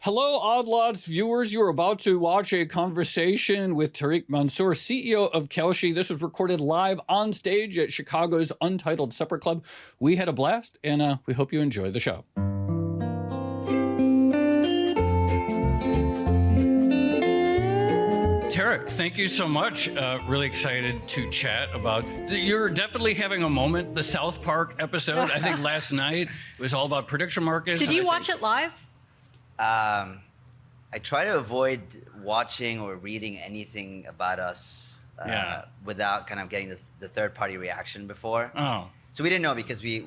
Hello, Odd Lots viewers. You are about to watch a conversation with Tarek Mansour, CEO of Kalshi. This was recorded live on stage at Chicago's Untitled Supper Club. We had a blast, and we hope you enjoy the show. Tarek, thank you so much. Really excited to chat about. You're definitely having a moment. The South Park episode, I think last night, it was all about prediction markets. Did you watch it live? I try to avoid watching or reading anything about us without kind of getting the third party reaction before. Oh. So we didn't know because we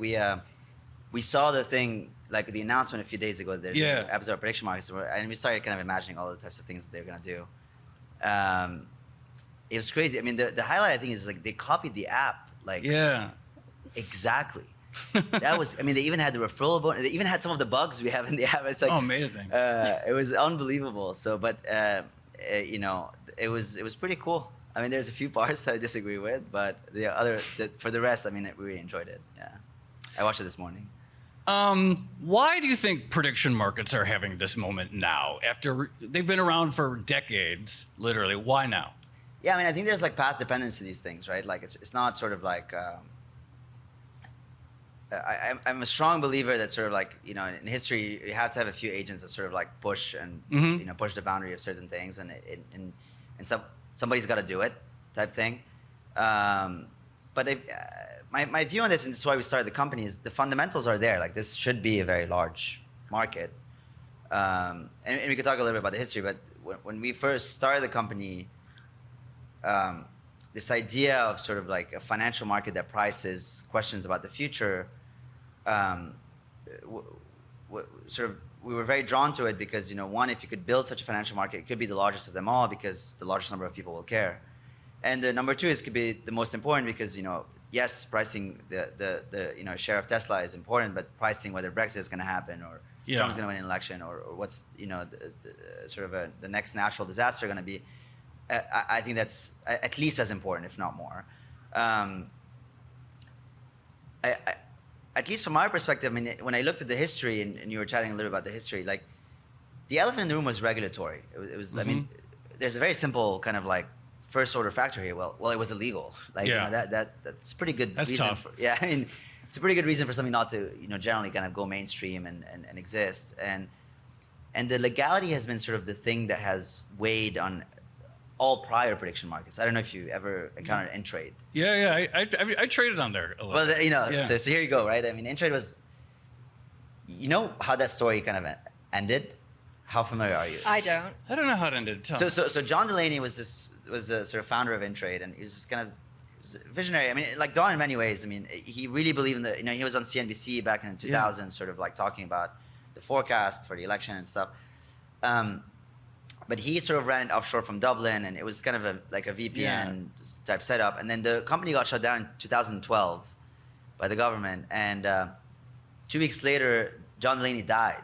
saw the thing, like the announcement a few days ago. There's an episode of prediction markets, and we started kind of imagining all the types of things that they're gonna do. It was crazy. I mean, the highlight I think is like they copied the app, like exactly. That was. I mean, they even had the referral bonus. They even had some of the bugs we have in the app. It's like amazing. It was unbelievable. So, but you know, it was pretty cool. I mean, there's a few parts that I disagree with, but for the rest, I mean, we really enjoyed it. Yeah, I watched it this morning. Why do you think prediction markets are having this moment now? After they've been around for decades, literally. Why now? Yeah, I mean, I think there's like path dependence to these things, right? Like it's not sort of like. I'm a strong believer that sort of like, you know, in history you have to have a few agents that sort of like push and you know, push the boundary of certain things, and somebody's got to do it, type thing. But my view on this, and this is why we started the company, is the fundamentals are there. Like this should be a very large market, and we could talk a little bit about the history. But when we first started the company, this idea of sort of like a financial market that prices questions about the future, we were very drawn to it because, you know, one, if you could build such a financial market, it could be the largest of them all because the largest number of people will care. And the number two is could be the most important because, you know, yes, pricing the you know, share of Tesla is important, but pricing whether Brexit is going to happen or Trump's going to win an election or what's, you know, the the next natural disaster going to be, I think that's at least as important, if not more. At least from my perspective, I mean, when I looked at the history, and you were chatting a little about the history, like the elephant in the room was regulatory. It was I mean, there's a very simple kind of like first order factor here. Well, it was illegal. Like you know, that's a pretty good reason. Tough. I mean, it's a pretty good reason for something not to, you know, generally kind of go mainstream and exist. And the legality has been sort of the thing that has weighed on all prior prediction markets. I don't know if you ever encountered Intrade. Yeah, I traded on there a little. Well, you know, so here you go, right? I mean, Intrade was, you know how that story kind of ended? How familiar are you? I don't know how it ended. So John Delaney was a sort of founder of Intrade, and he was just kind of visionary. I mean, like Don in many ways. I mean, he really believed in you know, he was on CNBC back in 2000, sort of like talking about the forecasts for the election and stuff. But he sort of ran it offshore from Dublin, and it was kind of like a VPN type setup. And then the company got shut down in 2012 by the government. And 2 weeks later, John Delaney died.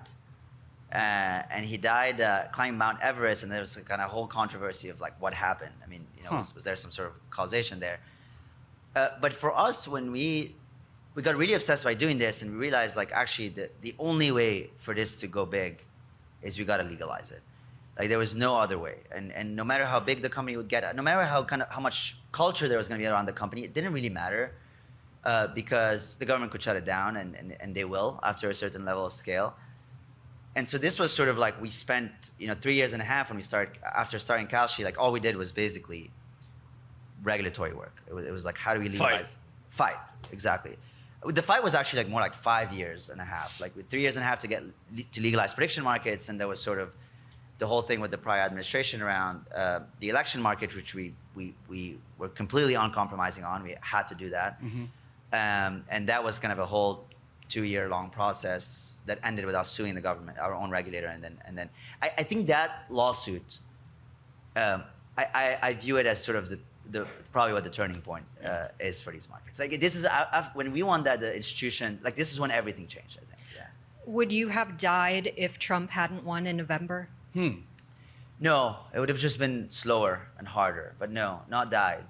And he died climbing Mount Everest, and there was a kind of whole controversy of like what happened. I mean, you know, was there some sort of causation there? But for us, when we got really obsessed by doing this, and we realized like actually the only way for this to go big is we got to legalize it. Like there was no other way, and no matter how big the company would get, no matter how much culture there was going to be around the company, it didn't really matter because the government could shut it down, and they will after a certain level of scale. And so this was sort of like we spent, you know, 3 years and a half when we after starting Kalshi, like all we did was basically regulatory work. It was like, how do we legalize? Fight, exactly. The fight was actually like more like 5 years and a half, like with 3 years and a half to legalize prediction markets, and there was sort of the whole thing with the prior administration around the election market, which we were completely uncompromising on. We had to do that. And that was kind of a whole 2-year-long process that ended with us suing the government, our own regulator. And then I think that lawsuit, I view it as sort of the probably what the turning point is for these markets. Like this is when we won that the institution, like this is when everything changed, I think. Yeah. Would you have died if Trump hadn't won in November? No, it would have just been slower and harder, but no, not died.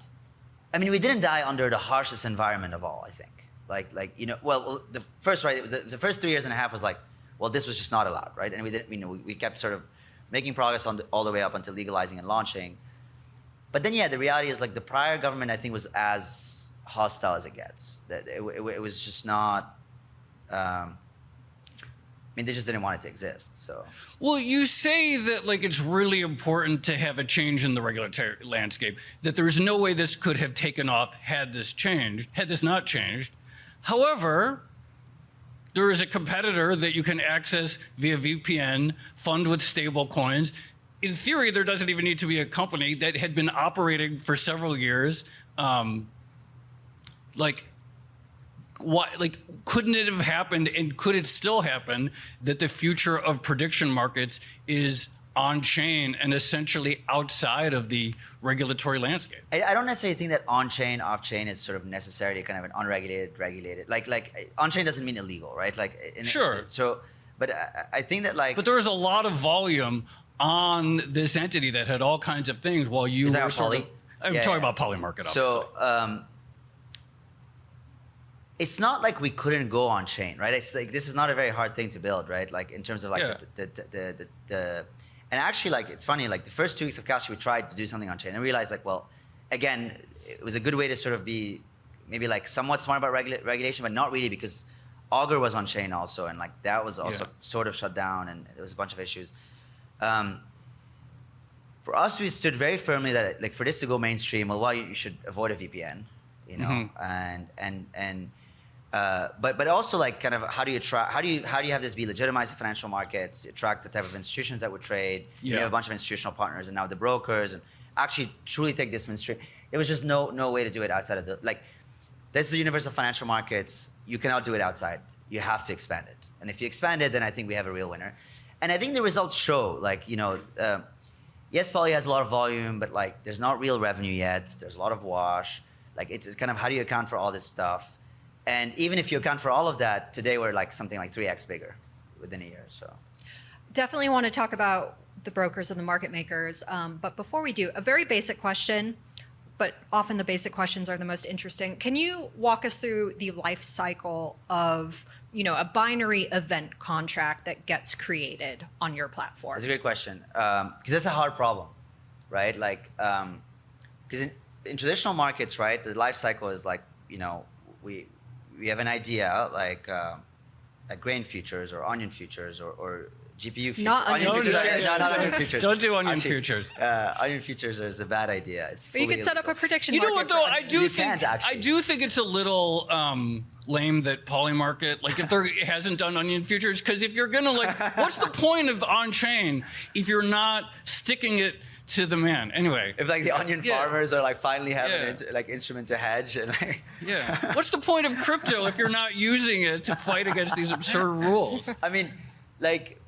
I mean, we didn't die under the harshest environment of all, I think. Like you know, well, the first 3 years and a half was like well, this was just not allowed, right? And we didn't, we kept sort of making progress on all the way up until legalizing and launching. But then, yeah, the reality is like the prior government, I think, was as hostile as it gets. That it was just not. They just didn't want it to exist. So. Well, you say that like it's really important to have a change in the regulatory landscape. That there's no way this could have taken off had this not changed. However, there is a competitor that you can access via VPN, fund with stable coins. In theory, there doesn't even need to be a company that had been operating for several years. Couldn't it have happened, and could it still happen, that the future of prediction markets is on-chain and essentially outside of the regulatory landscape? I don't necessarily think that on-chain, off-chain is sort of necessarily kind of an unregulated, regulated. Like on-chain doesn't mean illegal, right? Sure. But I think that like. But there was a lot of volume on this entity that had all kinds of things while you were I'm talking about Polymarket, obviously. So. It's not like we couldn't go on chain, right? It's like this is not a very hard thing to build, right? Like in terms of like and actually like it's funny, like the first 2 weeks of Kalshi we tried to do something on chain and realized like, well, again, it was a good way to sort of be maybe like somewhat smart about regulation, but not really, because Augur was on chain also, and like that was also sort of shut down, and there was a bunch of issues. For us, we stood very firmly that like for this to go mainstream, well, you should avoid a VPN, you know, but also like kind of how do you have this be legitimized in financial markets, attract the type of institutions that would trade. You have a bunch of institutional partners and now the brokers, and actually truly take this mainstream. There was just no way to do it outside of this is the universe of financial markets. You cannot do it outside. You have to expand it. And if you expand it, then I think we have a real winner. And I think the results show, like, yes, Poly has a lot of volume, but like there's not real revenue yet. There's a lot of wash. Like it's kind of how do you account for all this stuff? And even if you account for all of that, today we're like something like 3x bigger within a year. So definitely want to talk about the brokers and the market makers. But before we do, a very basic question, but often the basic questions are the most interesting. Can you walk us through the life cycle of a binary event contract that gets created on your platform? That's a great question, because that's a hard problem, right? Like, because in traditional markets, right, the life cycle is like, we have an idea like grain futures or onion futures or GPU futures. Not onion futures. Not onion futures. Don't do onion futures. Onion futures is a bad idea. It's but you could set up a prediction. You know what though? I do think it's a little lame that Polymarket, like if there hasn't done onion futures, because if you're gonna what's the point of on-chain if you're not sticking it to the man? Anyway, if like the onion farmers are like finally having an instrument to hedge and what's the point of crypto if you're not using it to fight against these absurd rules? I mean, like,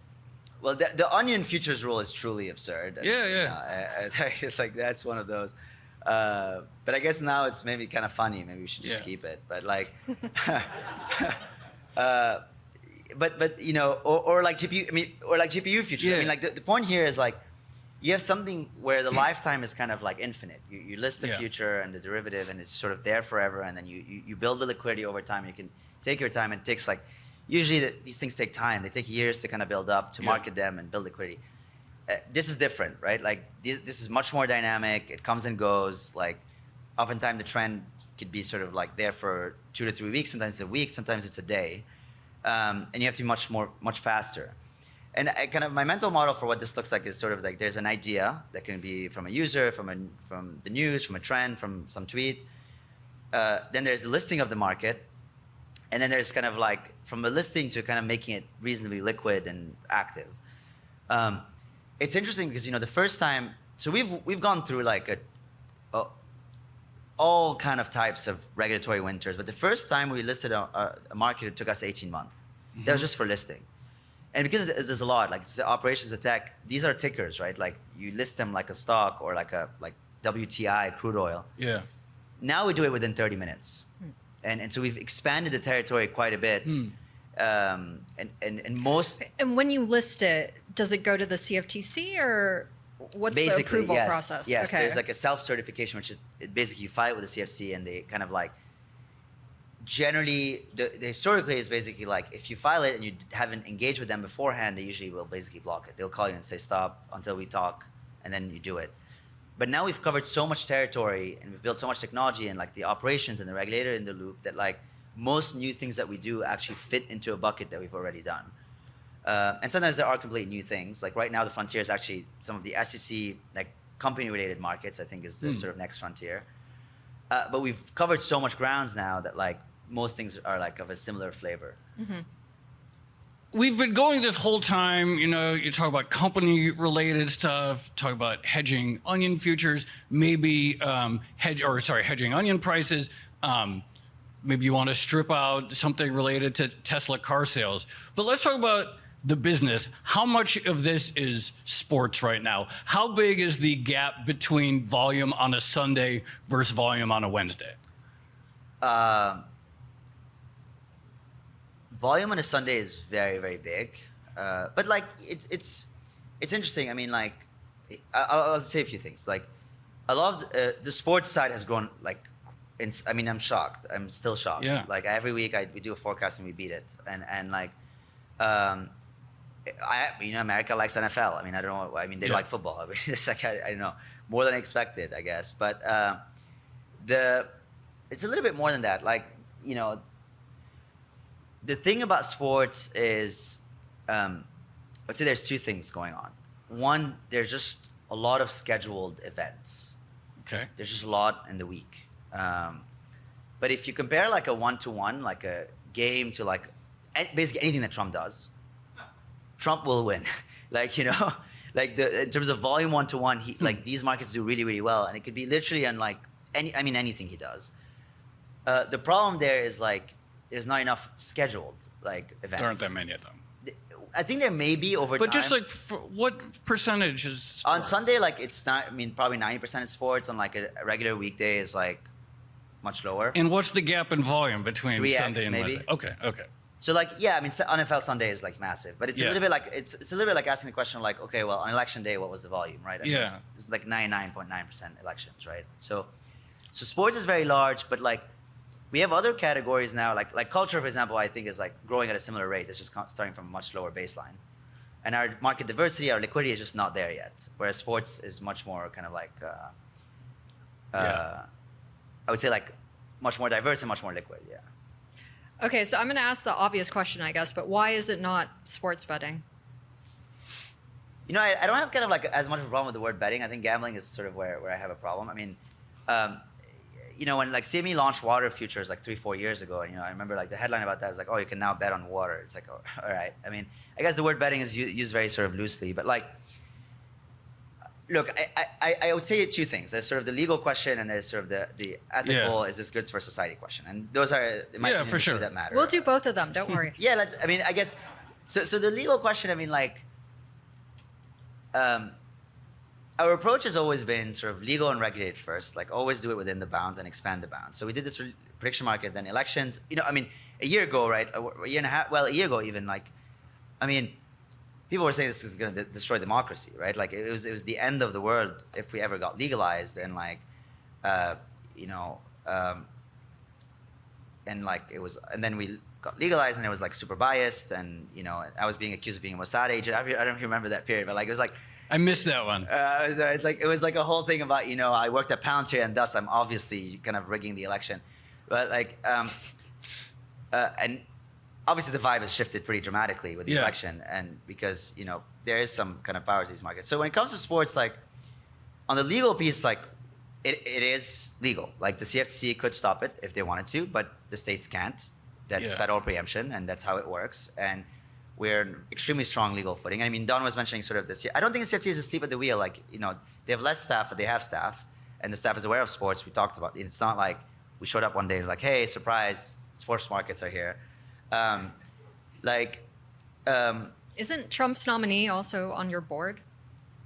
well, the onion futures rule is truly absurd. It's like that's one of those. But I guess now it's maybe kind of funny. Maybe we should just keep it. But like, but or like GPU. Or like GPU futures. I mean, like the point here is like, you have something where the lifetime is kind of like infinite. You list the future and the derivative, and it's sort of there forever. And then you build the liquidity over time. You can take your time. It takes like, usually these things take time. They take years to kind of build up, to market them and build liquidity. This is different, right? Like this is much more dynamic. It comes and goes. Like oftentimes the trend could be sort of like there for 2 to 3 weeks. Sometimes it's a week. Sometimes it's a day. And you have to be much faster. And kind of my mental model for what this looks like is sort of like there's an idea that can be from a user, from the news, from a trend, from some tweet. Then there's a listing of the market. And then there's kind of like from a listing to kind of making it reasonably liquid and active. It's interesting because the first time, so we've gone through like all kind of types of regulatory winters, but the first time we listed a market, it took us 18 months. Mm-hmm. That was just for listing. And because there's a lot, like the operations of tech, these are tickers, right? Like you list them like a stock or like WTI, crude oil. Yeah. Now we do it within 30 minutes. And so we've expanded the territory quite a bit. And most... And when you list it, does it go to the CFTC or what's the approval process? Yes, there's like a self-certification, which is basically you file it with the CFTC and they kind of like generally, historically, it's basically like if you file it and you haven't engaged with them beforehand, they usually will basically block it. They'll call you and say, stop until we talk, and then you do it. But now we've covered so much territory and we've built so much technology and like the operations and the regulator in the loop that like most new things that we do actually fit into a bucket that we've already done. And sometimes there are completely new things. Like right now, the frontier is actually some of the SEC, like company-related markets, I think is the sort of next frontier. But we've covered so much grounds now that like most things are like of a similar flavor. Mm-hmm. We've been going this whole time, you know, you talk about company-related stuff, talk about hedging onion futures, maybe hedging onion prices. Maybe you want to strip out something related to Tesla car sales. But let's talk about the business. How much of this is sports right now? How big is the gap between volume on a Sunday versus volume on a Wednesday? Volume on a Sunday is very, very big, but like it's interesting. I mean, like I'll say a few things. Like a lot of the sports side has grown. Like, I mean, I'm shocked. I'm still shocked. Yeah. Like every week we do a forecast and we beat it. And like, America likes NFL. I mean, I don't know. I mean, they like football. I mean, it's like I don't know, more than expected, I guess. But it's a little bit more than that. Like, you know. The thing about sports is, I'd say there's two things going on. One, there's just a lot of scheduled events. Okay. There's just a lot in the week. But if you compare like a one-to-one, like a game to like basically anything that Trump does, Trump will win. Like, you know, like in terms of volume one-to-one, like these markets do really, really well. And it could be literally on like anything he does. The problem there is like, there's not enough scheduled like events. There aren't that many of them. I think there may be over time. But just like, what percentage is sports? On Sunday, like it's not. I mean, probably 90% is sports. On like a regular weekday is like much lower. And what's the gap in volume between 3x Sunday and maybe. Wednesday? Okay. So like, yeah, I mean, NFL Sunday is like massive, but it's a Yeah. little bit like it's a little bit like asking the question like, okay, well, on election day, what was the volume, right? I mean, Yeah. it's like 99.9% elections, right? So sports is very large, but like. We have other categories now, like culture, for example, I think is like growing at a similar rate. It's just starting from a much lower baseline. And our market diversity, our liquidity is just not there yet. Whereas sports is much more kind of like, I would say like much more diverse and much more liquid, yeah. Okay, so I'm going to ask the obvious question, I guess, but why is it not sports betting? You know, I don't have kind of like as much of a problem with the word betting. I think gambling is sort of where I have a problem. I mean, you know, when like CME launched water futures like 3-4 years ago, you know, I remember like the headline about that was like, oh, you can now bet on water. It's like, oh, all right. I mean, I guess the word betting is used very sort of loosely, but like, look, I would say two things. There's sort of the legal question and there's sort of the ethical, is this good for society question. And those are, in my opinion, for sure. that matter. We'll do both of them, don't worry. Yeah, I mean, I guess, so the legal question, I mean, like, our approach has always been sort of legal and regulated first, like always do it within the bounds and expand the bounds. So we did this prediction market, then elections. You know, I mean, a year ago, right? A year and a half, well, a year ago even, like, I mean, people were saying this was going to destroy democracy, right? Like it was the end of the world if we ever got legalized and like, you know, and like it was, and then we got legalized and it was like super biased and, you know, I was being accused of being a Mossad agent. I don't know if you remember that period, but like it was like, I missed that one. it was like a whole thing about, you know, I worked at Palantir and thus I'm obviously kind of rigging the election. But like, and obviously the vibe has shifted pretty dramatically with the election and because, you know, there is some kind of power to these markets. So when it comes to sports, like on the legal piece, like it is legal. Like the CFTC could stop it if they wanted to, but the states can't. That's federal preemption and that's how it works. And we're in extremely strong legal footing. I mean, Don was mentioning sort of this. I don't think the CFTC is asleep at the wheel. Like, you know, they have less staff, but they have staff, and the staff is aware of sports. We talked about it. It's not like we showed up one day and like, hey, surprise, sports markets are here. Isn't Trump's nominee also on your board?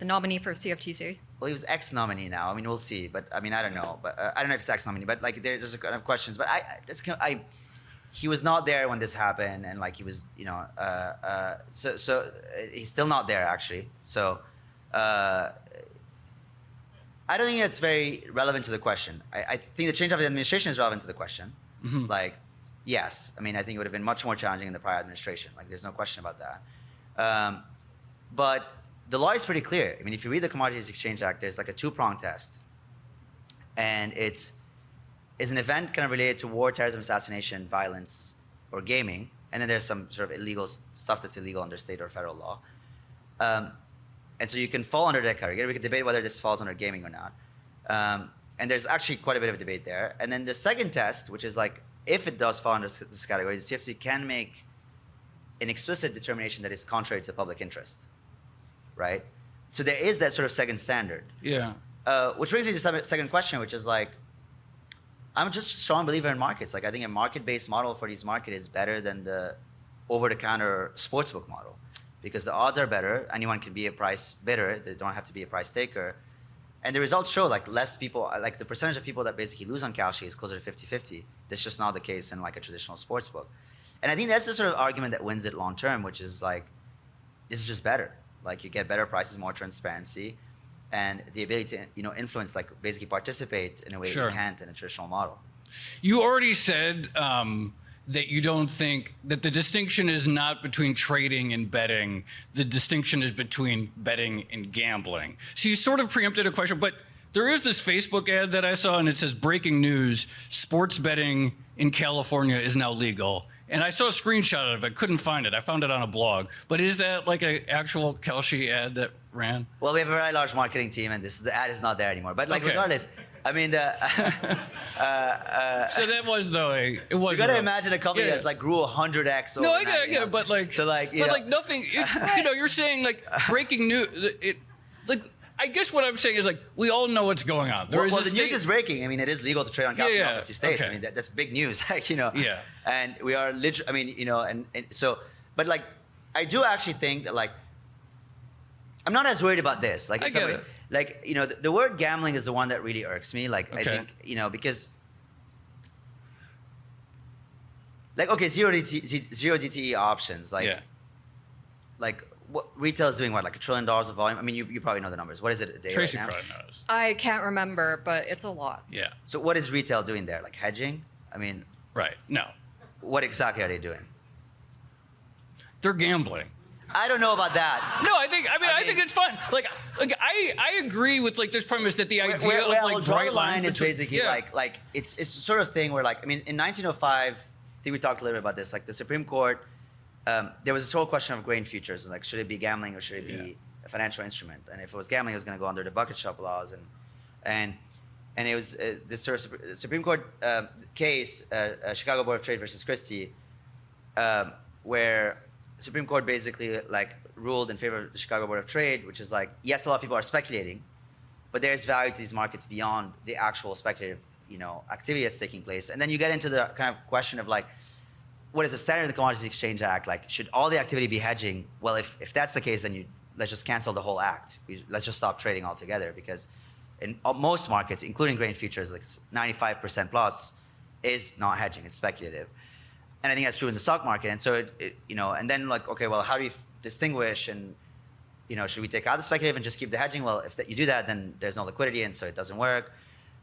The nominee for CFTC? Well, he was ex-nominee now. I mean, we'll see. But I mean, I don't know. But I don't know if it's ex-nominee. But like, there's a kind of questions. But he was not there when this happened, and like he was, you know, so he's still not there actually. So I don't think that's very relevant to the question. I think the change of the administration is relevant to the question. Mm-hmm. Like, yes. I mean, I think it would have been much more challenging in the prior administration. Like, there's no question about that. But the law is pretty clear. I mean, if you read the Commodities Exchange Act, there's like a two-pronged test. And it's an event kind of related to war, terrorism, assassination, violence, or gaming. And then there's some sort of illegal stuff that's illegal under state or federal law. And so you can fall under that category. We could debate whether this falls under gaming or not. And there's actually quite a bit of debate there. And then the second test, which is like, if it does fall under this category, the CFTC can make an explicit determination that is contrary to the public interest, right? So there is that sort of second standard. Yeah. Which brings me to the second question, which is like, I'm just a strong believer in markets. Like, I think a market-based model for these markets is better than the over-the-counter sportsbook model, because the odds are better. Anyone can be a price bidder. They don't have to be a price taker. And the results show like less people, like the percentage of people that basically lose on Kalshi is closer to 50-50. That's just not the case in like a traditional sportsbook. And I think that's the sort of argument that wins it long term, which is like, this is just better. Like, you get better prices, more transparency, and the ability to, you know, influence, like basically participate in a way Sure. you can't in a traditional model. You already said that you don't think that the distinction is not between trading and betting. The distinction is between betting and gambling. So you sort of preempted a question, but there is this Facebook ad that I saw, and it says, breaking news, sports betting in California is now legal. And I saw a screenshot of it, couldn't find it. I found it on a blog. But is that like an actual Kalshi ad that ran? Well, we have a very large marketing team, and the ad is not there anymore. But like, regardless, I mean, so that was though it was. You got to imagine a company Yeah. that's like grew 100x. No, I overnight, get you know? it, but like, so like, but like nothing. You know, you're saying like breaking news. Like, I guess what I'm saying is like we all know what's going on. There is Well, a the news is breaking. I mean, it is legal to trade on Kalshi in all 50 states. okay. I mean, that's big news, like, you know. Yeah. And we are literally, I mean, you know, and so, but like, I do actually think that like, I'm not as worried about this. Like, I it's get it. like, you know, the word gambling is the one that really irks me. Like, I Okay. think, you know, because, like, okay, zero DTE options, like, Yeah. like what retail is doing, what, like $1 trillion of volume? I mean, you probably know the numbers. What is it a day Tracy right now? probably knows. I can't remember, but it's a lot. Yeah. So what is retail doing there? Like hedging? I mean, Right. No, what exactly are they doing? they're gambling. I don't know about that. No, I think it's fun. Like I agree with like this premise that the idea Where of I'll like draw bright the line lines is between- basically yeah. like it's the sort of thing where, like, I mean, in 1905, I think we talked a little bit about this. Like the Supreme Court, there was this whole question of grain futures, and like, should it be gambling or should it be a financial instrument? And if it was gambling, it was going to go under the bucket shop laws, and it was this sort of Supreme Court case, Chicago Board of Trade versus Christie, where Supreme Court basically like ruled in favor of the Chicago Board of Trade, which is like, yes, a lot of people are speculating, but there's value to these markets beyond the actual speculative, you know, activity that's taking place. And then you get into the kind of question of like, what is the standard of the Commodities Exchange Act? Like, should all the activity be hedging? Well, if that's the case, then let's just cancel the whole act. Let's just stop trading altogether, because in most markets, including grain futures, like 95% plus is not hedging, it's speculative. And I think that's true in the stock market. And so, you know, and then like, okay, well, how do you distinguish? And, you know, should we take out the speculative and just keep the hedging? Well, if you do that, then there's no liquidity, and so it doesn't work.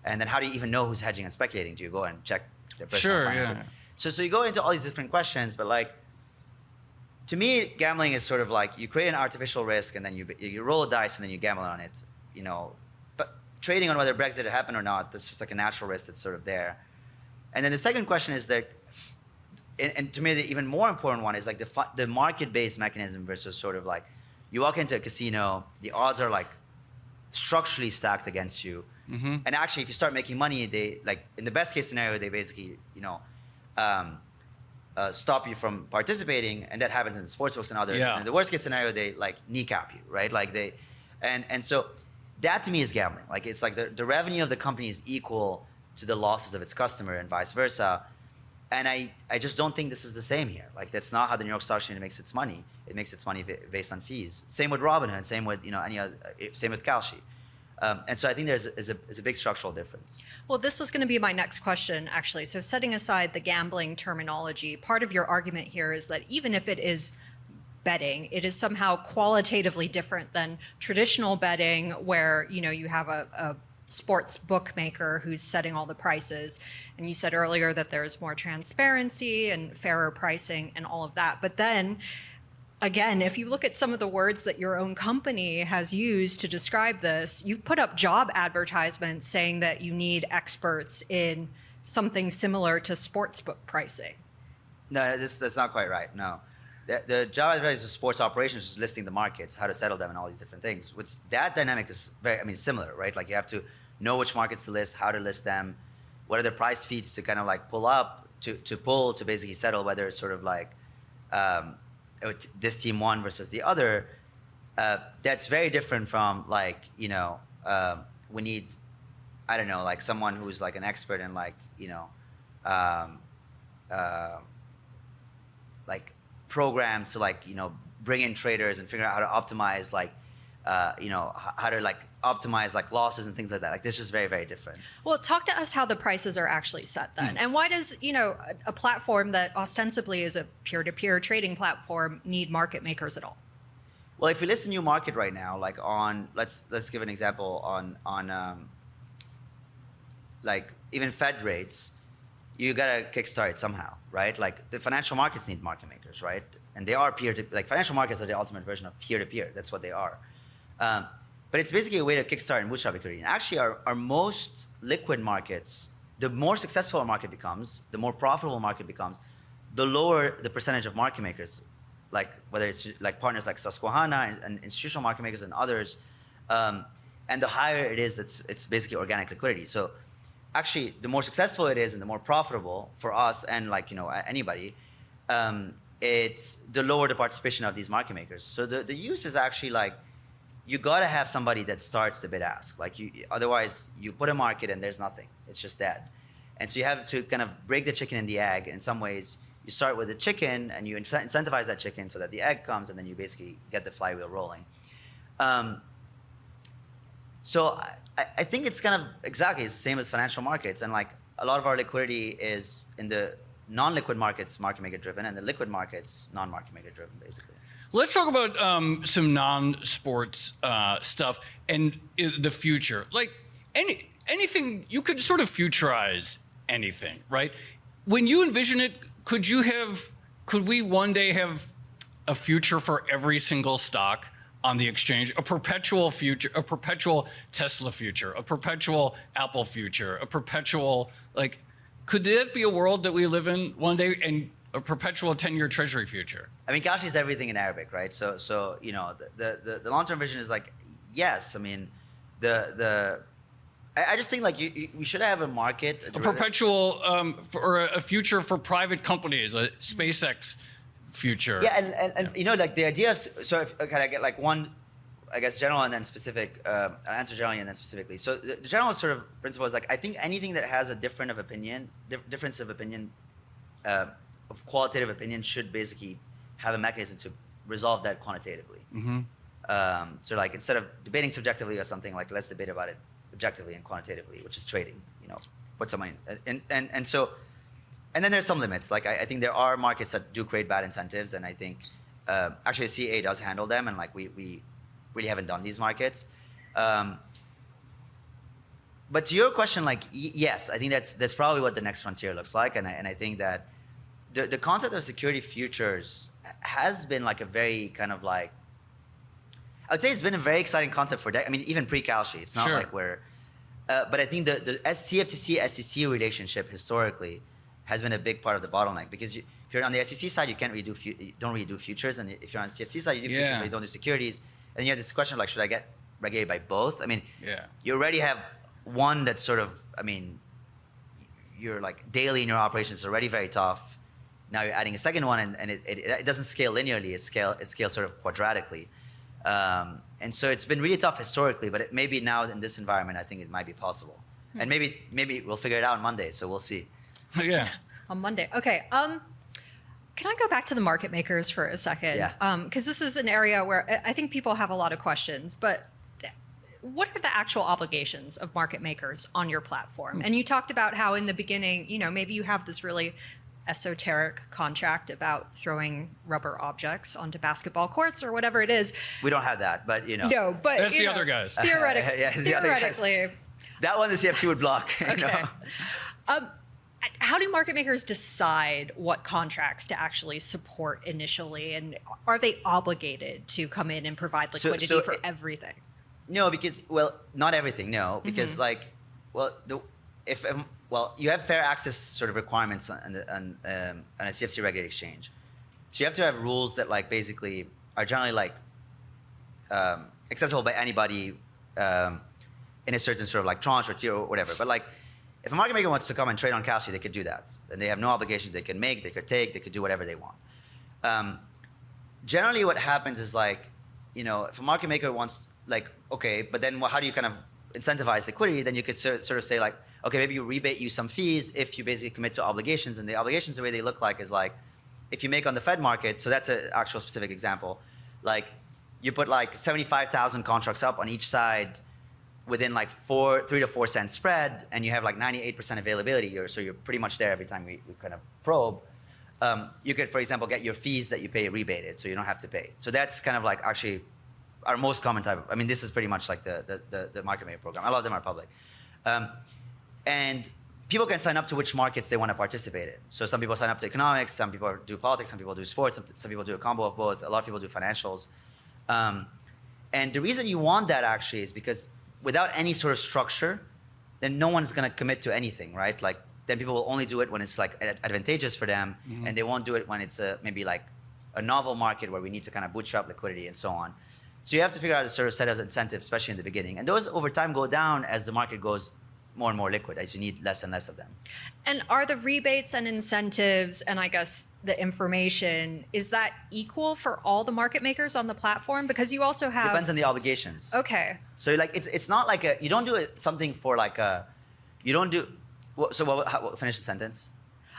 And then how do you even know who's hedging and speculating? Do you go and check their personal Sure, finances? yeah. So you go into all these different questions, but like, to me, gambling is sort of like you create an artificial risk, and then you roll a dice, and then you gamble on it, you know. But trading on whether Brexit will happen or not, that's just like a natural risk that's sort of there. And then the second question is that, and to me, the even more important one is like the market-based mechanism versus sort of like, you walk into a casino, the odds are like structurally stacked against you. Mm-hmm. And actually, if you start making money, they like, in the best case scenario, they basically, you know, stop you from participating, and that happens in sportsbooks and others. Yeah. And in the worst case scenario, they like kneecap you, right? Like and so that to me is gambling. Like, it's like the revenue of the company is equal to the losses of its customer, and vice versa. And I just don't think this is the same here. Like, that's not how the New York Stock Exchange makes its money. It makes its money based on fees. Same with Robinhood. Same with, you know, any other. Same with Kalshi. And so I think there's a big structural difference. Well, this was going to be my next question, actually. So setting aside the gambling terminology, part of your argument here is that even if it is betting, it is somehow qualitatively different than traditional betting, where, you know, you have a sports bookmaker who's setting all the prices. And you said earlier that there's more transparency and fairer pricing and all of that. But then again, if you look at some of the words that your own company has used to describe this, you've put up job advertisements saying that you need experts in something similar to sportsbook pricing. No, that's not quite right. No. The job advertising is sports operations, is listing the markets, how to settle them, and all these different things. Which that dynamic is very, similar, right? Like you have to know which markets to list, how to list them, what are the price feeds to kind of like pull up, to basically settle whether it's sort of like this team won versus the other. That's very different from like, we need, I don't know, like someone who's like an expert in like, like programs to like, bring in traders and figure out how to optimize like, how to like optimize like losses and things like that. Like this is very, very different. Well, talk to us how the prices are actually set then. And why does, a platform that ostensibly is a peer-to-peer trading platform need market makers at all? Well, if we list a new market right now, like on, let's give an example on like even Fed rates, you gotta kickstart it somehow, right? Like the financial markets need market makers, right? And they are like financial markets are the ultimate version of peer-to-peer. That's what they are. But it's basically a way to kickstart and bootstrap liquidity. And actually, our most liquid markets, the more successful a market becomes, the more profitable a market becomes, the lower the percentage of market makers, like whether it's like partners like Susquehanna and institutional market makers and others, and the higher it is, it's basically organic liquidity. So actually, the more successful it is and the more profitable for us and like anybody, it's the lower the participation of these market makers. So the use is actually like, you gotta have somebody that starts the bid ask. Like otherwise you put a market and there's nothing. It's just dead. And so you have to kind of break the chicken and the egg. In some ways, you start with the chicken and you incentivize that chicken so that the egg comes, and then you basically get the flywheel rolling. So I think it's kind of exactly the same as financial markets, and like a lot of our liquidity is in the non-liquid markets, market maker driven, and the liquid markets, non-market maker driven, basically. Let's talk about some non-sports stuff and the future. Like anything, you could sort of futurize anything, right? When you envision it, could we one day have a future for every single stock on the exchange, a perpetual future, a perpetual Tesla future, a perpetual Apple future, a perpetual, like, could that be a world that we live in one day, and a perpetual 10-year treasury future? I mean, Kalshi is everything in Arabic, right? So the long-term vision is like, yes. I mean, I just think like we should have a market, a perpetual or a future for private companies, a SpaceX future. Yeah, and like the idea of, so if can I get like one, I guess general and then specific, I'll answer generally and then specifically. So the general sort of principle is like, I think anything that has a difference of opinion, of qualitative opinion, should basically have a mechanism to resolve that quantitatively. Mm-hmm. So like instead of debating subjectively or something, like let's debate about it objectively and quantitatively, which is trading. Put some money in. And so, and then there's some limits. Like I think there are markets that do create bad incentives, and I think actually the CA does handle them, and like we really haven't done these markets. But to your question, like yes, I think that's probably what the next frontier looks like, and I think that the concept of security futures has been like a very kind of like, I would say it's been a very exciting concept for even pre-Kalshi. It's not sure. like we're, but I think the CFTC SEC relationship historically has been a big part of the bottleneck, because if you're on the SEC side, you can't really don't really do futures, and if you're on the CFTC side, you do futures, but you don't do securities. And you have this question of like, should I get regulated by both? I mean, you already have one that's sort of, you're like daily in your operations is already very tough. Now you're adding a second one, and it doesn't scale linearly. It scales sort of quadratically. And so it's been really tough historically, but maybe now in this environment, I think it might be possible. And maybe we'll figure it out on Monday, so we'll see. Yeah. On Monday. Okay. Can I go back to the market makers for a second? Yeah. Because this is an area where I think people have a lot of questions, but what are the actual obligations of market makers on your platform? And you talked about how in the beginning, maybe you have this really esoteric contract about throwing rubber objects onto basketball courts or whatever it is. We don't have that, but No, but that's the other guys. Theoretically. Yeah, the other guys. That one the CFTC would block. You Okay. know? How do market makers decide what contracts to actually support initially, and are they obligated to come in and provide liquidity for everything? No, because not everything. No, because you have fair access sort of requirements on a CFTC regulated exchange, so you have to have rules that like basically are generally accessible by anybody in a certain sort of like tranche or tier or whatever. But like, if a market maker wants to come and trade on Kalshi, they could do that, and they have no obligation. They can make, they could take, they could do whatever they want. Generally, what happens is like, if a market maker wants okay, but then how do you kind of incentivize liquidity? Then you could sort of say like, okay, maybe you rebate you some fees if you basically commit to obligations, and the obligations, the way they look like is like, if you make on the Fed market, so that's an actual specific example, like you put like 75,000 contracts up on each side within like 3 to 4 cent spread, and you have like 98% availability, so you're pretty much there every time we kind of probe. You could, for example, get your fees that you pay rebated, so you don't have to pay. So that's kind of like actually our most common type of, I mean, this is pretty much like the market maker program. A lot of them are public. And people can sign up to which markets they want to participate in. So some people sign up to economics, some people do politics, some people do sports, some people do a combo of both. A lot of people do financials. And the reason you want that actually is because without any sort of structure, then no one's going to commit to anything, right? Like, then people will only do it when it's like advantageous for them, and they won't do it when it's maybe like a novel market where we need to kind of bootstrap liquidity and so on. So you have to figure out a sort of set of incentives, especially in the beginning. And those over time go down as the market goes more and more liquid, as you need less and less of them. And are the rebates and incentives, and I guess the information, is that equal for all the market makers on the platform? Because you also have... Depends on the obligations. Okay. So like it's not like you don't do something for like you don't do, finish the sentence.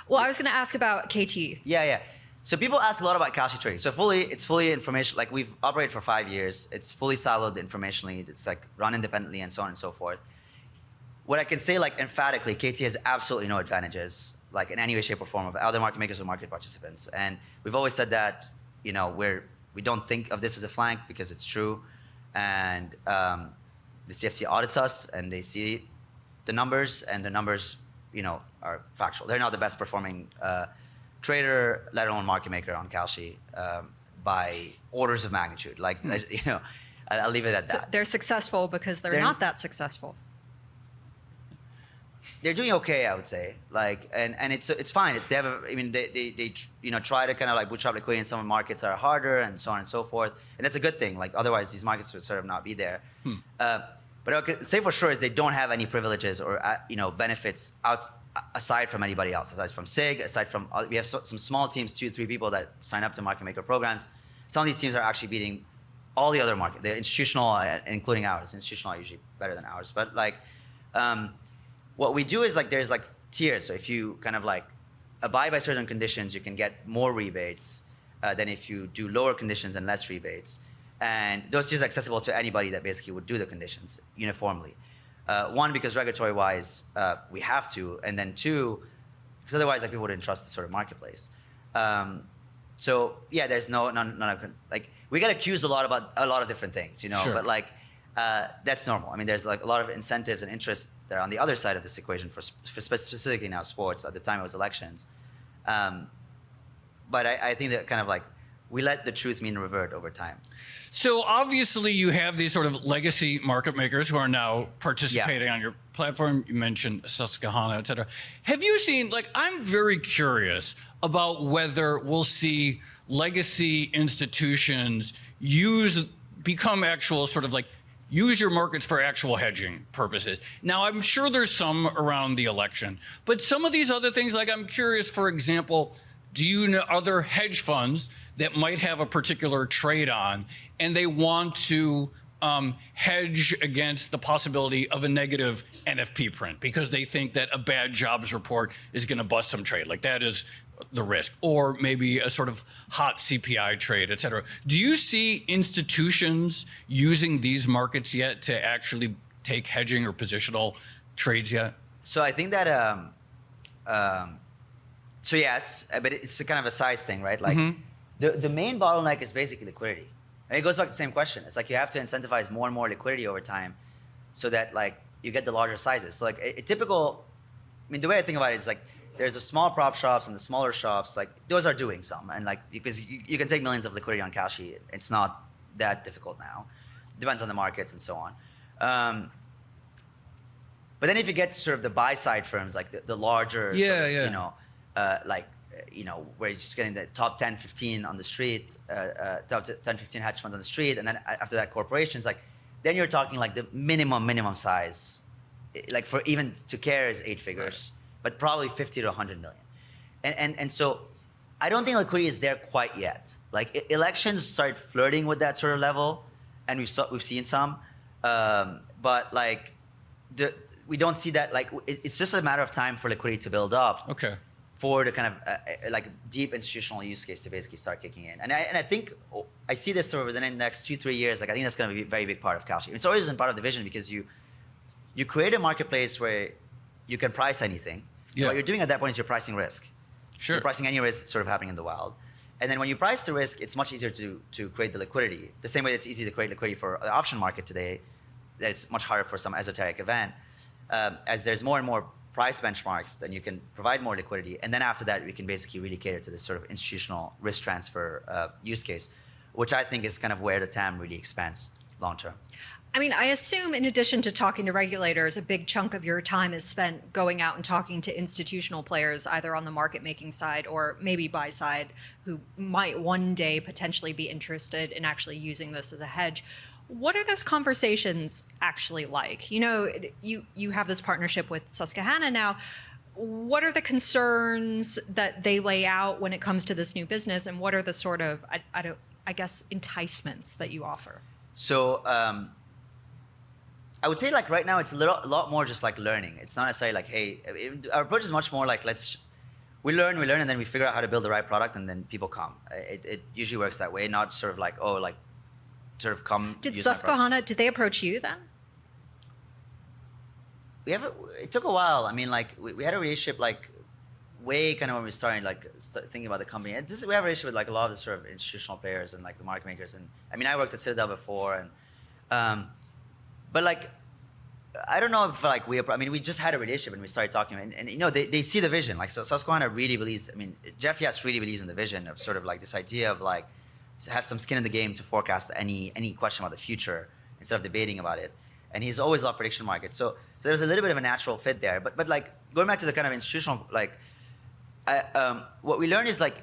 Well, I was going to ask about KT. Yeah. So people ask a lot about Kalshi trading. So it's fully information, like we've operated for 5 years. It's fully siloed informationally. It's like run independently and so on and so forth. What I can say like emphatically, KT has absolutely no advantages, like in any way, shape, or form of other market makers or market participants. And we've always said that, we don't think of this as a flank because it's true. And the CFTC audits us and they see the numbers, and the numbers, are factual. They're not the best performing trader, let alone market maker on Kalshi by orders of magnitude. Like, I'll leave it at that. So they're successful because they're not that successful. They're doing okay, I would say. Like, and it's fine. They have they try to kind of like bootstrap liquidity in some markets that are harder and so on and so forth. And that's a good thing. Like, otherwise these markets would sort of not be there. But I can say for sure is they don't have any privileges or benefits aside from anybody else, aside from SIG, aside from we have some small teams, 2-3 people that sign up to market maker programs. Some of these teams are actually beating all the other market, the institutional, including ours. Institutional are usually better than ours, but like. What we do is like there's like tiers. So if you kind of like abide by certain conditions, you can get more rebates than if you do lower conditions and less rebates. And those tiers are accessible to anybody that basically would do the conditions uniformly. One, because regulatory-wise we have to, and then two, because otherwise like people wouldn't trust the sort of marketplace. So yeah, there's none of like we get accused a lot about a lot of different things, Sure. But like that's normal. I mean, there's like a lot of incentives and interest that are on the other side of this equation for specifically now sports. At the time it was elections, but I think that kind of like we let the truth mean revert over time. So obviously you have these sort of legacy market makers who are now participating on your platform. You mentioned Susquehanna, et cetera. Have you seen, like, I'm very curious about whether we'll see legacy institutions become actual sort of like, use your markets for actual hedging purposes. Now, I'm sure there's some around the election, but some of these other things, like I'm curious, for example, do you know other hedge funds that might have a particular trade on and they want to hedge against the possibility of a negative NFP print because they think that a bad jobs report is going to bust some trade, like that is the risk, or maybe a sort of hot CPI trade, et cetera. Do you see institutions using these markets yet to actually take hedging or positional trades yet? So I think that, so yes, but it's a kind of a size thing, right? Like the main bottleneck is basically liquidity. And it goes back to the same question. It's like you have to incentivize more and more liquidity over time so that like you get the larger sizes. So like a typical, I mean, the way I think about it is like there's the small prop shops and the smaller shops, like those are doing some, and like because you can take millions of liquidity on Kalshi, it's not that difficult now. Depends on the markets and so on. But then if you get to sort of the buy side firms, like the larger, you know, where you're just getting the top 10, 15 on the street, top 10, 15 hedge funds on the street, and then after that corporations, like then you're talking like the minimum size, like for even to care is 8 figures, but probably 50 to 100 million. And so I don't think liquidity is there quite yet. Like elections start flirting with that sort of level, and we've seen some, but like we don't see that. Like it's just a matter of time for liquidity to build up. Okay. For the kind of like deep institutional use case to basically start kicking in, and I think I see this over the next 2-3 years. Like I think that's going to be a very big part of Kalshi. It's always been part of the vision because you create a marketplace where you can price anything. Yeah. What you're doing at that point is you're pricing risk. Sure. You're pricing any risk that's sort of happening in the wild, and then when you price the risk, it's much easier to create the liquidity. The same way it's easy to create liquidity for the option market today, that it's much harder for some esoteric event. As there's more and more price benchmarks, then you can provide more liquidity. And then after that, we can basically really cater to this sort of institutional risk transfer use case, which I think is kind of where the TAM really expands long term. I mean, I assume in addition to talking to regulators, a big chunk of your time is spent going out and talking to institutional players, either on the market making side or maybe buy side, who might one day potentially be interested in actually using this as a hedge. What are those conversations actually like? You know, you have this partnership with Susquehanna now. What are the concerns that they lay out when it comes to this new business, and what are the sort of, I guess, enticements that you offer? So I would say like right now it's a lot more just like learning. It's not necessarily like, hey, our approach is much more like we learn, and then we figure out how to build the right product, and then people come. It usually works that way, not sort of like, oh, like, sort of come. Did Susquehanna, did they approach you then? It took a while. I mean, like we had a relationship like way kind of when we started thinking about the company. And we have a relationship with like a lot of the sort of institutional players and like the market makers. And I mean, I worked at Citadel before, and but like I don't know if like we just had a relationship and we started talking, and you know they see the vision. Like so Susquehanna really believes. I mean, Jeff Yass really believes in the vision of sort of like this idea of like to have some skin in the game to forecast any question about the future instead of debating about it. And he's always loved prediction markets. So there's a little bit of a natural fit there. But like going back to the kind of institutional, like what we learned is like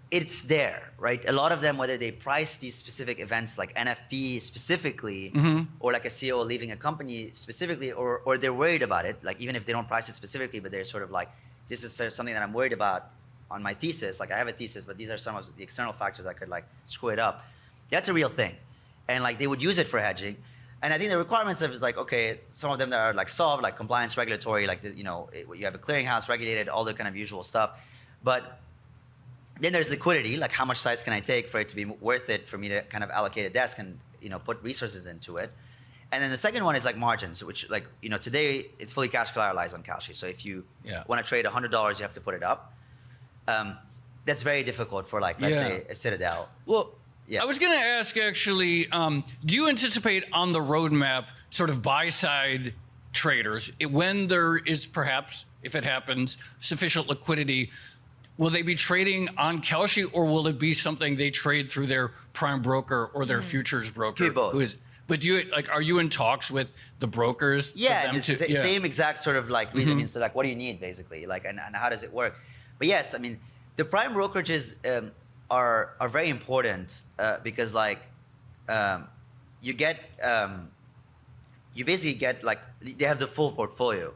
it's there, right? A lot of them, whether they price these specific events like NFP specifically, or like a CEO leaving a company specifically, or they're worried about it, like even if they don't price it specifically, but they're sort of like, this is something that I'm worried about on my thesis. Like I have a thesis, but these are some of the external factors that could like screw it up. That's a real thing. And like they would use it for hedging. And I think the requirements of is like, okay, some of them that are like solved, like compliance, regulatory, like, you know, you have a clearinghouse regulated, all the kind of usual stuff. But then there's liquidity, like how much size can I take for it to be worth it for me to kind of allocate a desk and, you know, put resources into it. And then the second one is like margins, which like, you know, today it's fully cash collateralized on Kalshi. So if you want to trade $100, you have to put it up. That's very difficult for like, let's say a Citadel. Well, I was going to ask actually, do you anticipate on the roadmap sort of buy-side traders, when there is perhaps, if it happens, sufficient liquidity, will they be trading on Kalshi, or will it be something they trade through their prime broker or their futures broker? Both. But are you in talks with the brokers? Yeah, it's the same exact sort of like reasoning. So like, what do you need basically? Like, and how does it work? But yes, I mean, the prime brokerages are very important because like you basically get like they have the full portfolio,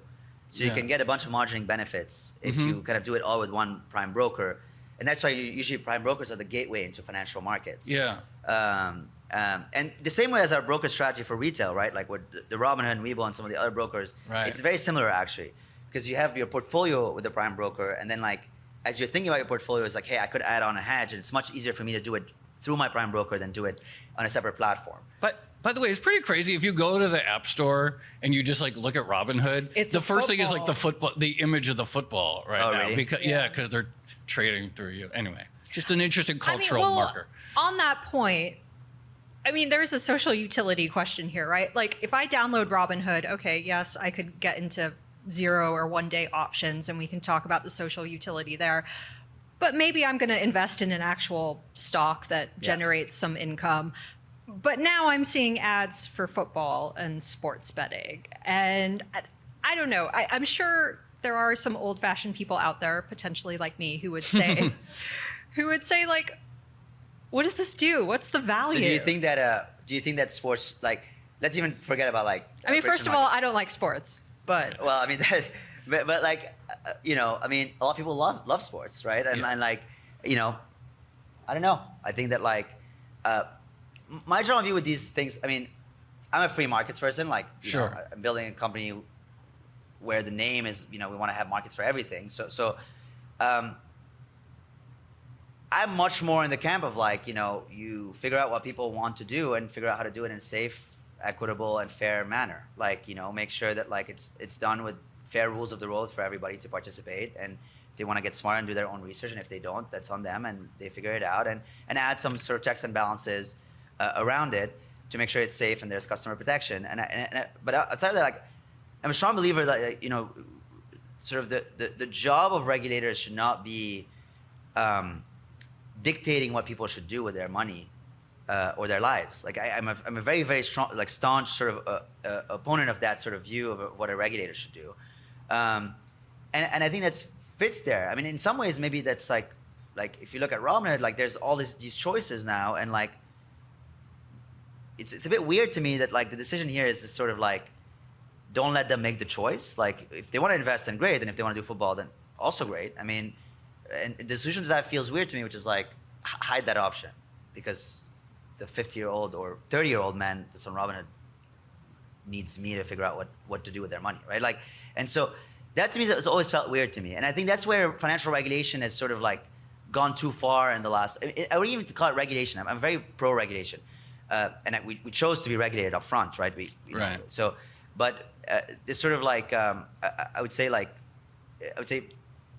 so you can get a bunch of margining benefits if you kind of do it all with one prime broker, and that's why usually prime brokers are the gateway into financial markets. Yeah. And the same way as our broker strategy for retail, right? Like with the Robinhood and Webull and some of the other brokers, it's very similar actually, because you have your portfolio with the prime broker, and then like as you're thinking about your portfolio, it's like, hey, I could add on a hedge, and it's much easier for me to do it through my prime broker than do it on a separate platform. But by the way, it's pretty crazy if you go to the App Store and you just like look at Robinhood. The first thing is like the image of the football now. Really? Because they're trading through you. Anyway, just an interesting cultural marker. On that point, I mean, there's a social utility question here, right? Like, if I download Robinhood, okay, yes, I could get into 0 or 1 day options, and we can talk about the social utility there. But maybe I'm going to invest in an actual stock that generates some income. But now I'm seeing ads for football and sports betting. And I don't know. I'm sure there are some old-fashioned people out there, potentially like me, who would say, like, what does this do? What's the value? So do you think that sports, like, let's even forget about like. I mean, first of all, I don't like sports, but. Well, I mean, but like, I mean, a lot of people love sports, right? And like, I don't know. I think that like, my general view with these things. I mean, I'm a free markets person. Like, you know, I'm building a company where the name is, we want to have markets for everything. So. I'm much more in the camp of like, you figure out what people want to do and figure out how to do it in a safe, equitable, and fair manner. Like, make sure that like it's done with fair rules of the road for everybody to participate. And if they want to get smart and do their own research, and if they don't, that's on them, and they figure it out and add some sort of checks and balances around it to make sure it's safe and there's customer protection. But outside of that, like, I'm a strong believer that sort of the job of regulators should not be dictating what people should do with their money or their lives. Like I'm a very, very strong, like staunch sort of opponent of that sort of view of what a regulator should do. And I think that fits there. I mean, in some ways, maybe that's like if you look at Robinhood, like there's all these choices now, and like it's a bit weird to me that like the decision here is just sort of like, don't let them make the choice. Like if they want to invest, then great, and if they want to do football, then also great. I mean, and the solution to that feels weird to me, which is like hide that option, because the 50-year-old or 30-year-old man that's on Robinhood needs me to figure out what to do with their money, right? Like, and so that to me has always felt weird to me, and I think that's where financial regulation has sort of like gone too far in the last. I wouldn't even call it regulation. I'm very pro-regulation, and we chose to be regulated up front, right? Right. So, but it's sort of like I would say.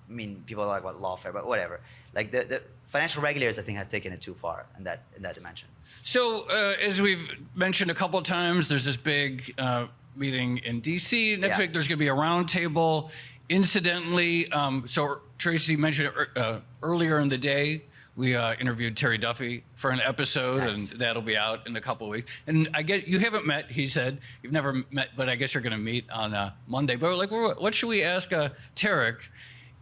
I mean, people are like, what, lawfare, but whatever. Like the financial regulators, I think, have taken it too far in that dimension. So as we've mentioned a couple of times, there's this big meeting in D.C. next week. There's going to be a roundtable. Incidentally, so Tracy mentioned earlier in the day, we interviewed Terry Duffy for an episode, and that'll be out in a couple of weeks. And I guess you haven't met, he said. You've never met, but I guess you're going to meet on Monday. But like, what should we ask Tarek?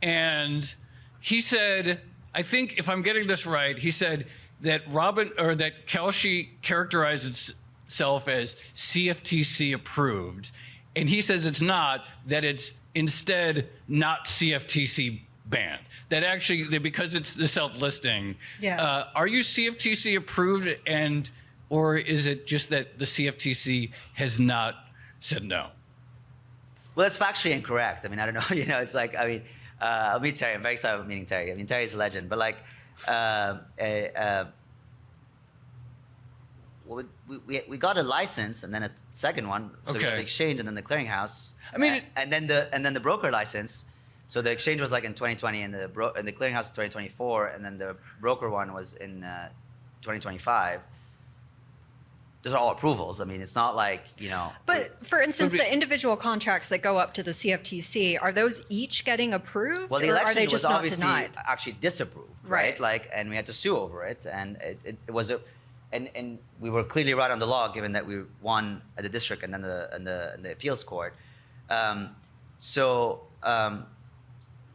And he said, I think if I'm getting this right, he said that that Kalshi characterized itself as CFTC approved. And he says it's not, that it's instead not CFTC banned. That actually, because it's the self-listing, are you CFTC approved, or is it just that the CFTC has not said no? Well, that's factually incorrect. I mean, I don't know. It's like, I mean, I'll meet Terry. I'm very excited about meeting Terry. I mean, Terry's a legend. But like, we got a license, and then a second one. So we got the exchange, and then the clearinghouse. I mean, and then the broker license. So the exchange was like in 2020, and the clearinghouse was 2024, and then the broker one was in 2025. Those are all approvals. I mean, it's not like, But for instance, the individual contracts that go up to the CFTC, are those each getting approved? Well, the or election are they just was not obviously denied? actually disapproved, right? Like, and we had to sue over it, and it was and we were clearly right on the law, given that we won at the district and then the appeals court.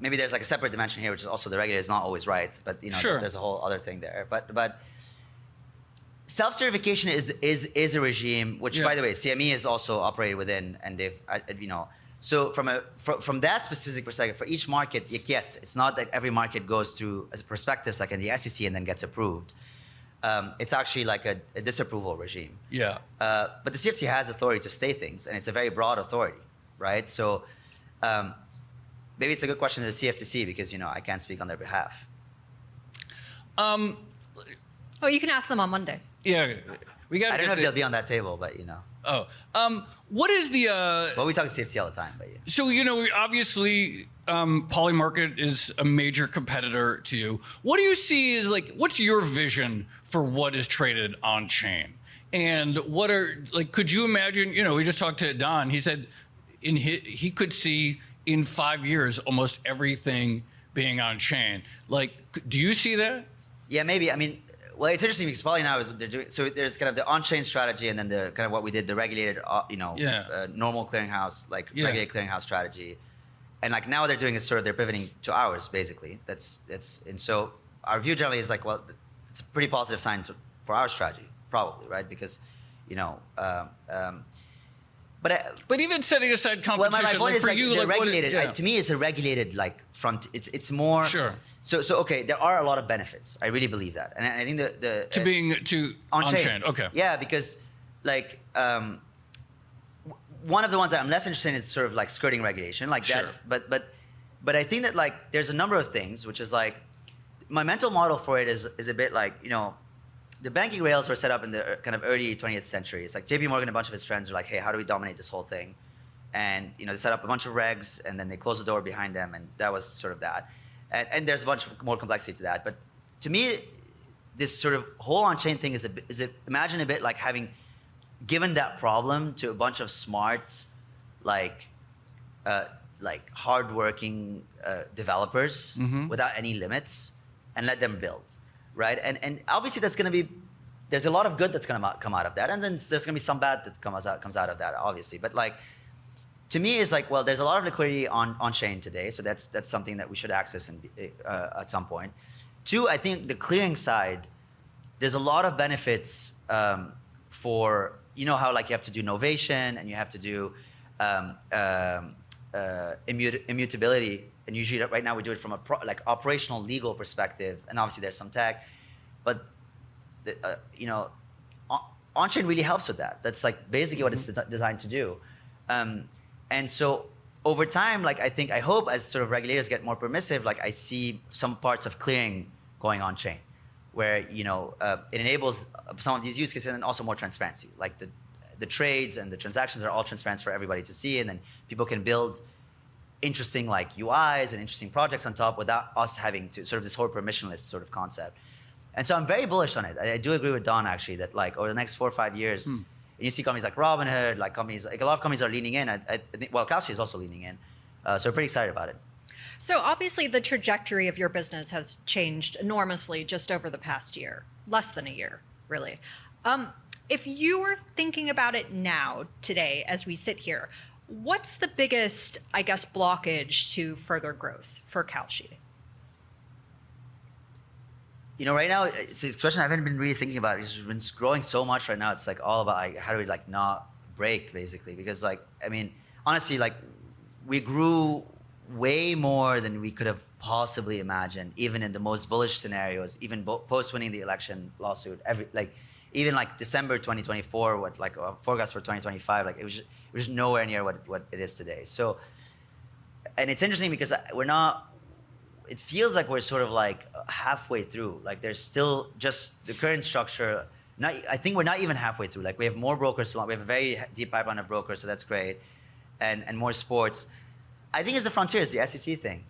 Maybe there's like a separate dimension here, which is also the regulator is not always right, but there's a whole other thing there. But self-certification is a regime, which, by the way, CME is also operated within, and they've, So from that specific perspective, for each market, yes, it's not that every market goes through a prospectus like in the SEC and then gets approved. It's actually like a disapproval regime. Yeah. But the CFTC has authority to stay things, and it's a very broad authority, right? So maybe it's a good question to the CFTC, because I can't speak on their behalf. Well, you can ask them on Monday. Yeah, we got. I don't know if they'll be on that table, but what is the? Well, we talk to CFTC all the time, but So obviously, Polymarket is a major competitor to you. What do you see as like? What's your vision for what is traded on chain? And what are, like, could you imagine, we just talked to Don, he said he could see in 5 years almost everything being on chain. Like, do you see that? Yeah, maybe. I mean, well, it's interesting because probably now is what they're doing. So there's kind of the on-chain strategy, and then the kind of what we did, the regulated, normal clearinghouse, like regulated clearinghouse strategy, and like now what they're doing is sort of they're pivoting to ours basically. And so our view generally is like, well, it's a pretty positive sign for our strategy, probably, right? Because, but even setting aside competition, my point is for you, like regulated. To me, it's a regulated like front. It's more sure. So okay, there are a lot of benefits. I really believe that, and I think the being on chain. Okay. Yeah, because like one of the ones that I'm less interested in is sort of like skirting regulation, like sure. that's. But I think that like there's a number of things, which is like my mental model for it is a bit like the banking rails were set up in the kind of early 20th century. It's like JP Morgan and a bunch of his friends were like, hey, how do we dominate this whole thing? And they set up a bunch of regs, and then they closed the door behind them, and that was sort of that. And there's a bunch more complexity to that. But to me, this sort of whole on-chain thing imagine a bit like having given that problem to a bunch of smart, like hardworking developers without any limits, and let them build. Right, and obviously there's a lot of good that's gonna come out of that, and then there's gonna be some bad that comes out of that, obviously. But like, to me, it's like, well, there's a lot of liquidity on chain today, so that's something that we should access at some point. Two, I think the clearing side, there's a lot of benefits for how like you have to do novation and you have to do immutability. And usually right now we do it from a operational legal perspective, and obviously there's some tech, but on-chain really helps with that. That's like basically what it's designed to do. And so over time, like I hope as sort of regulators get more permissive, like I see some parts of clearing going on-chain, where it enables some of these use cases and also more transparency. Like the trades and the transactions are all transparent for everybody to see, and then people can build interesting like UIs and interesting projects on top without us having to sort of this whole permissionless sort of concept. And so I'm very bullish on it. I do agree with Don actually that like over the next 4 or 5 years, and you see companies like Robinhood, like companies like a lot of companies are leaning in. I think Kalshi is also leaning in, so we're pretty excited about it. So obviously the trajectory of your business has changed enormously just over the past year, less than a year, really. If you were thinking about it now, today, as we sit here, what's the biggest, I guess, blockage to further growth for Kalshi? Right now, it's a question I haven't been really thinking about. It's been growing so much right now. It's like all about like, how do we like not break, basically? Because like, I mean, honestly, like we grew way more than we could have possibly imagined, even in the most bullish scenarios, even post winning the election lawsuit. Even like December 2024, what like forecast for 2025, like it was just nowhere near what it is today. So, and it's interesting because it feels like we're sort of like halfway through. Like there's still just the current structure. I think we're not even halfway through. Like we have more brokers, we have a very deep pipeline of brokers, so that's great, and more sports. I think it's the frontier, it's the SEC thing.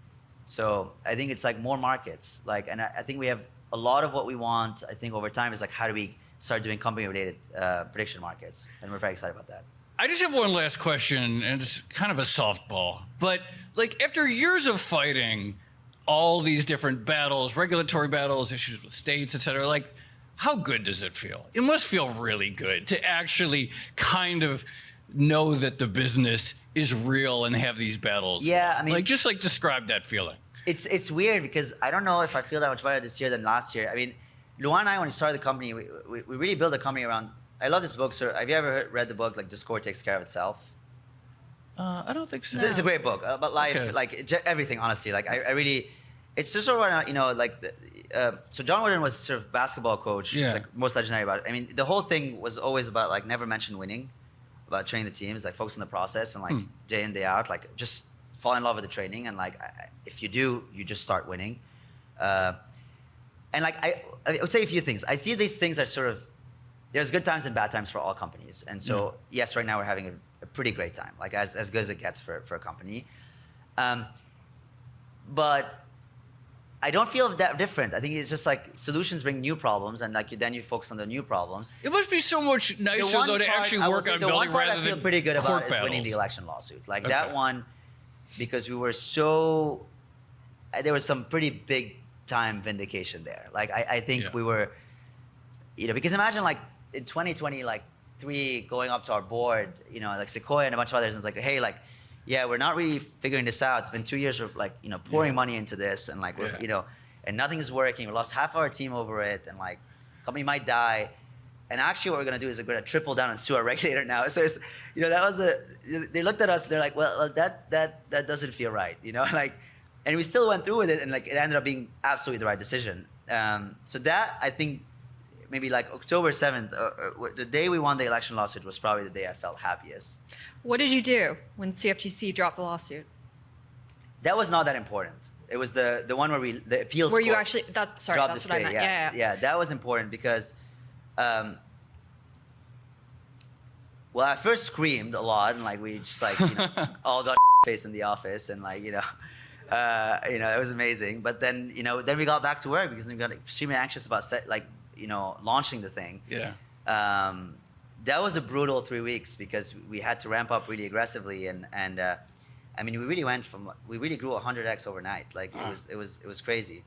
So I think it's like more markets. And I think we have a lot of what we want. I think over time is like, how do we start doing company-related prediction markets? And we're very excited about that. I just have one last question, and it's kind of a softball. But like after years of fighting all these different battles, regulatory battles, issues with states, et cetera, like how good does it feel? It must feel really good to actually kind of know that the business is real and have these battles. Yeah, I mean, just describe that feeling. It's weird because I don't know if I feel that much better this year than last year. I mean, Luan and I, when we started the company, we really built the company around. I love this book, sir. Have you ever read the book like "Discord Takes Care of Itself"? I don't think so. It's a great book about life, Okay. like everything. Honestly, like I really, it's just sort of so John Wooden was sort of basketball coach. Yeah. It's like most legendary about it. I mean, the whole thing was always about like never mention winning, about training the teams, like focus on the process and like day in day out, like just fall in love with the training, and like if you do, you just start winning. And like I would say a few things. I see these things as sort of, there's good times and bad times for all companies. And so yes, right now we're having a pretty great time, like as good as it gets for a company. But I don't feel that different. I think it's just like solutions bring new problems, and like then you focus on the new problems. It must be so much nicer though to actually work on building rather than I feel pretty good about is winning the battles. election lawsuit. Like that one, because we were so, there was some pretty big time vindication there. Like I think we were, because imagine like in 2020, like 3 going up to our board, like Sequoia and a bunch of others, and it's like, hey, like, yeah, we're not really figuring this out. It's been 2 years of like, pouring money into this, and like, we're, and nothing's working. We lost half our team over it, and like, company might die. And actually, what we're gonna do is we're gonna triple down and sue our regulator now. So it's, that was they looked at us. They're like, well, that doesn't feel right, like, and we still went through with it, and like, it ended up being absolutely the right decision. So that I think. Maybe like October 7th, or the day we won the election lawsuit was probably the day I felt happiest. What did you do when CFTC dropped the lawsuit? That was not that important. It was the one where the appeals where court you actually, that's what I meant. Yeah, that was important because, well, I first screamed a lot, and like we just like all got face in the office, and like it was amazing. But then then we got back to work because we got extremely anxious about launching the thing. Yeah. That was a brutal 3 weeks because we had to ramp up really aggressively, and I mean, we really grew 100x overnight. Like it was crazy.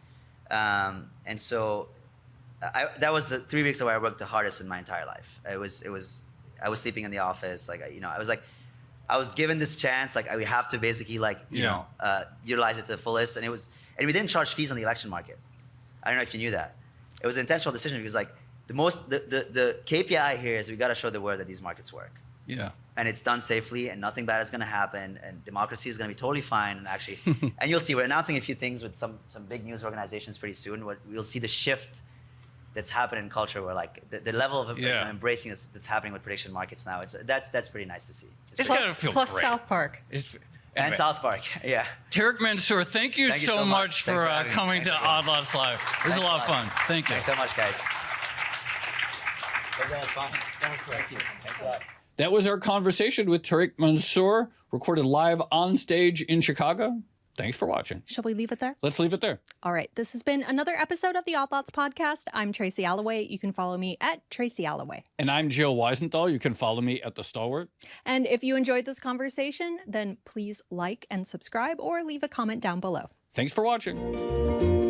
And so that was the 3 weeks where I worked the hardest in my entire life. I was sleeping in the office. Like I was given this chance. Like we have to basically utilize it to the fullest. And we didn't charge fees on the election market. I don't know if you knew that. It was an intentional decision because like the KPI here is we got to show the world that these markets work. Yeah. And it's done safely, and nothing bad is going to happen, and democracy is going to be totally fine. And actually, and you'll see, we're announcing a few things with some big news organizations pretty soon. We'll see the shift that's happened in culture, where like the level of embracing that's happening with prediction markets now. That's pretty nice to see. It's gotta feel plus great. South Park. And South Park, yeah. Tarek Mansour, thank you so much for coming to Odd Lots Live. It was a lot of fun. Thank you. Thanks so much, guys. That was fun. That was great. Thanks a lot. That was our conversation with Tarek Mansour, recorded live on stage in Chicago. Thanks for watching. Shall we leave it there? Let's leave it there. All right. This has been another episode of the Odd Lots podcast. I'm Tracy Alloway. You can follow me at Tracy Alloway. And I'm Jill Weisenthal. You can follow me at The Stalwart. And if you enjoyed this conversation, then please like and subscribe or leave a comment down below. Thanks for watching.